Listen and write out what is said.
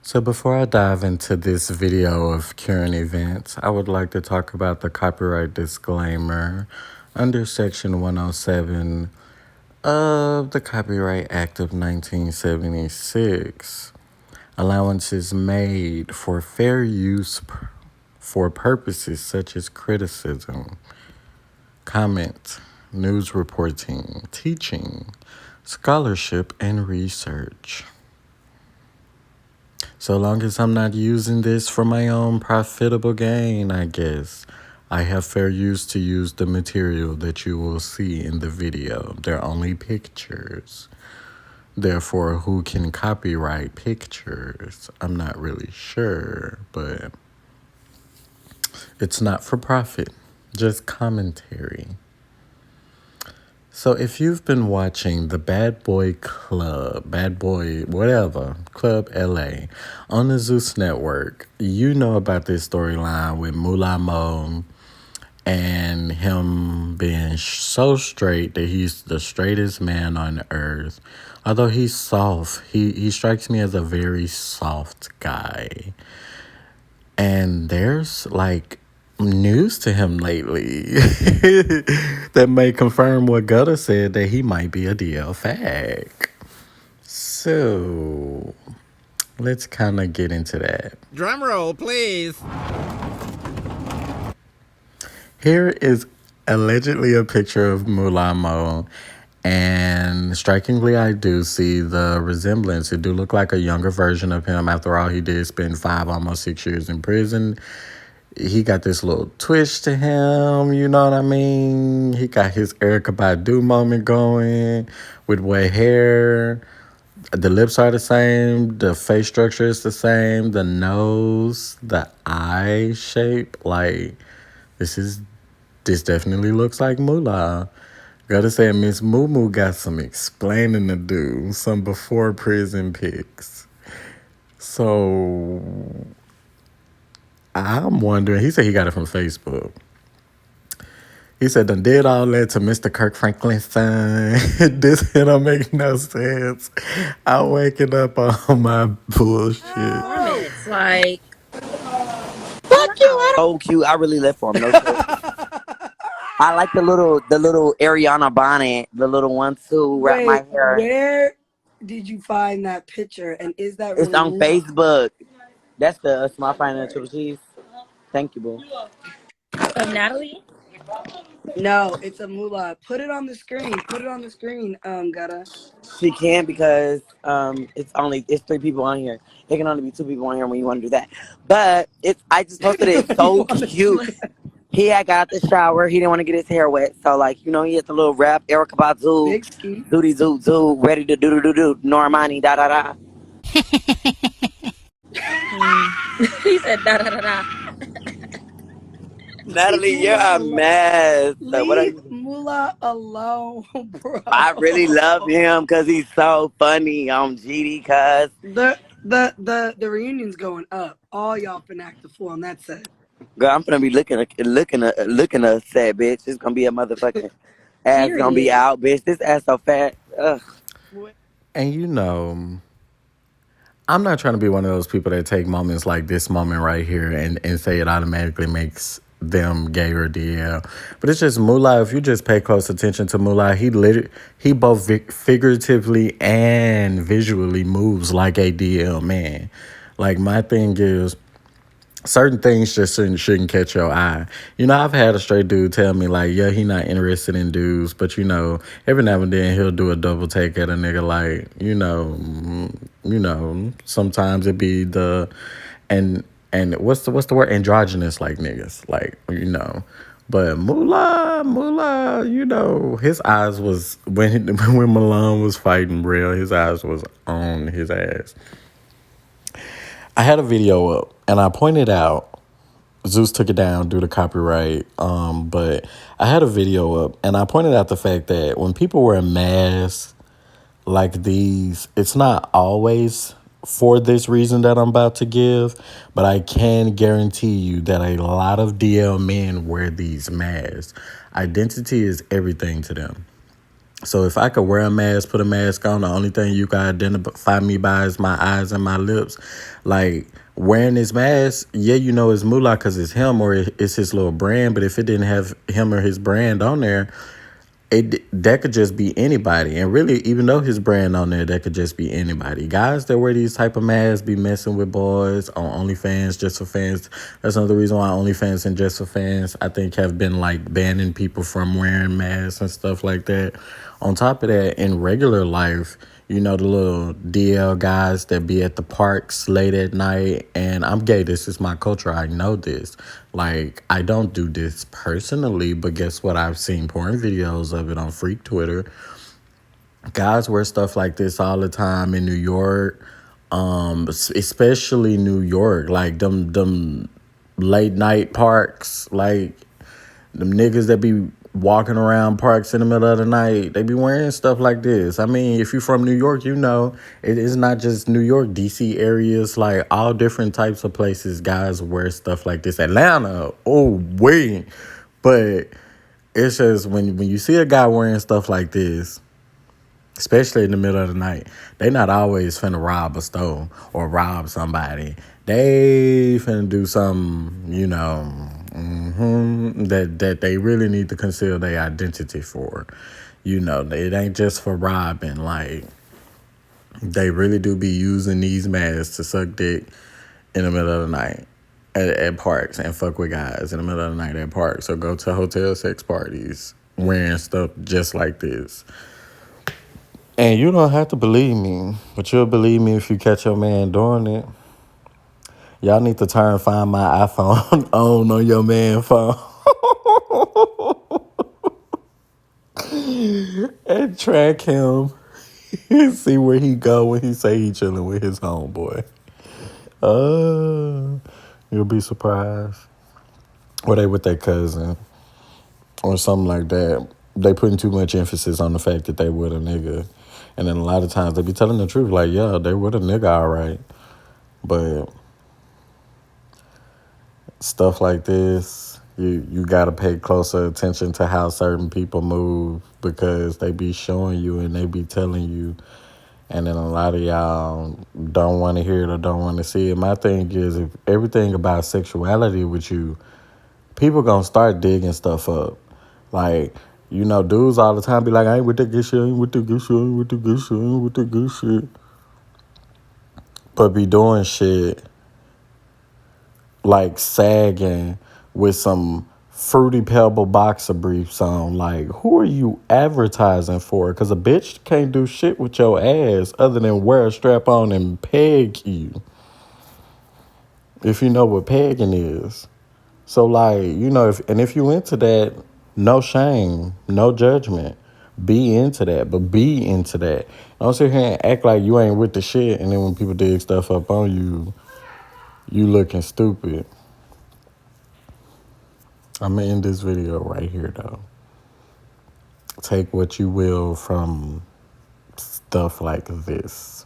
So before I dive into this video of current events, I would like to talk about the copyright disclaimer under Section 107 of the Copyright Act of 1976. Allowances made for fair use for purposes such as criticism, comment, news reporting, teaching, scholarship, and research. So long as I'm not using this for my own profitable gain, I guess, I have fair use to use the material that you will see in the video. They're only pictures. Therefore, who can copyright pictures? I'm not really sure, but it's not for profit, just commentary. So if you've been watching the Bad Boy Club, Bad Boy whatever, Club LA on the Zeus Network, you know about this storyline with Moolah and him being so straight that he's the straightest man on earth. Although he's soft, he strikes me as a very soft guy. And there's like news to him lately that may confirm what Gutta said, that he might be a DL fag. So let's kind of get into that. Drum roll, please. Here is allegedly a picture of Moolah, and strikingly, I do see the resemblance. It do look like a younger version of him. After all, he did spend 5, almost 6 years in prison. He got this little twitch to him, you know what I mean? He got his Erykah Badu moment going with wet hair. The lips are the same. The face structure is the same. The nose, the eye shape. Like, this definitely looks like Moolah. Gotta say, Miss Moo Moo got some explaining to do. Some before prison pics. So I'm wondering, he said he got it from Facebook. He said, done did all that to Mr. Kirk Franklin's son. This don't make no sense. I'm waking up on my bullshit. Performance, like, Fuck you. So cute. I really live for him. No shit. I like the little Ariana bonnet, the little one too. Wrap my hair. Where did you find that picture? And is that really It's on Moolah? Facebook. That's the small fine triple cheese. Thank you, boo. of Natalie. No, it's a Moolah. Put it on the screen. Put it on the screen, Gutta. She can't because it's 3 people on here. It can only be 2 people on here when you want to do that. But I just posted it. It's so cute. He had got out the shower. He didn't want to get his hair wet. So, like, he had the little rap, Erykah Badu, Big ski. doody zoo zoo, ready to do, Normani, da da da. He said da da da da. Natalie, you're a mess. Leave Moolah alone, bro. I really love him because he's so funny on GD, cuz. The reunion's going up. All y'all finna act the fool on that set. Girl, I'm gonna be looking a sad bitch. It's gonna be a motherfucking ass gonna be out, bitch. This ass so fat. Ugh. And I'm not trying to be one of those people that take moments like this moment right here and say it automatically makes them gay or DL. But it's just Moolah. If you just pay close attention to Moolah, he both figuratively and visually moves like a DL man. Like, my thing is, certain things just shouldn't catch your eye. I've had a straight dude tell me, like, yeah, he not interested in dudes, but, every now and then he'll do a double take at a nigga, like, sometimes it be and what's the word? Androgynous, like, niggas, like, But Moolah, his eyes was, when Milan was fighting real, his eyes was on his ass. I had a video up, and I pointed out, Zeus took it down due to copyright, but I had a video up, and I pointed out the fact that when people wear masks like these, it's not always for this reason that I'm about to give, but I can guarantee you that a lot of DL men wear these masks. Identity is everything to them. So if I could wear a mask, put a mask on, the only thing you can identify me by is my eyes and my lips. Like wearing this mask, yeah, you know it's Moolah because it's him or it's his little brand. But if it didn't have him or his brand on there, that could just be anybody. And really, even though his brand on there, that could just be anybody. Guys that wear these type of masks be messing with boys on OnlyFans just for fans. That's another reason why OnlyFans and just for fans, I think, have been like banning people from wearing masks and stuff like that. On top of that, in regular life, you know, the little DL guys that be at the parks late at night. And I'm gay. This is my culture. I know this. Like, I don't do this personally, but guess what? I've seen porn videos of it on Freak Twitter. Guys wear stuff like this all the time in New York, especially New York. Like, them late night parks, like, them niggas that be walking around parks in the middle of the night, they be wearing stuff like this. I mean, if you're from New York, you know, it is not just New York, DC areas, like all different types of places, guys wear stuff like this. Atlanta, oh, wait. But it's just when you see a guy wearing stuff like this, especially in the middle of the night, they not always finna rob a store or rob somebody. They finna do something, you know, that they really need to conceal their identity for. You know, it ain't just for robbing. Like, they really do be using these masks to suck dick in the middle of the night at parks and fuck with guys in the middle of the night at parks or go to hotel sex parties wearing stuff just like this. And you don't have to believe me, but you'll believe me if you catch your man doing it. Y'all need to turn Find My iPhone on your man phone and track him and see where he go when he say he chilling with his homeboy. You'll be surprised. Or they with their cousin or something like that. They putting too much emphasis on the fact that they with a nigga. And then a lot of times they be telling the truth, like, yeah, they with a nigga, all right. But stuff like this, you gotta pay closer attention to how certain people move because they be showing you and they be telling you. And then a lot of y'all don't want to hear it or don't want to see it. My thing is, if everything about sexuality with you, people gonna start digging stuff up. Like, you know, dudes all the time be like, I ain't with the good shit, I ain't with the good shit, I ain't with the good shit, I ain't with the good shit. But be doing shit like sagging with some Fruity Pebble boxer briefs on. Like, who are you advertising for? Because a bitch can't do shit with your ass other than wear a strap on and peg you. If you know what pegging is. So, like, you know, if you into that, no shame, no judgment. Be into that, but be into that. Don't sit here and act like you ain't with the shit, and then when people dig stuff up on you, you looking stupid. I'm going to end this video right here, though. Take what you will from stuff like this.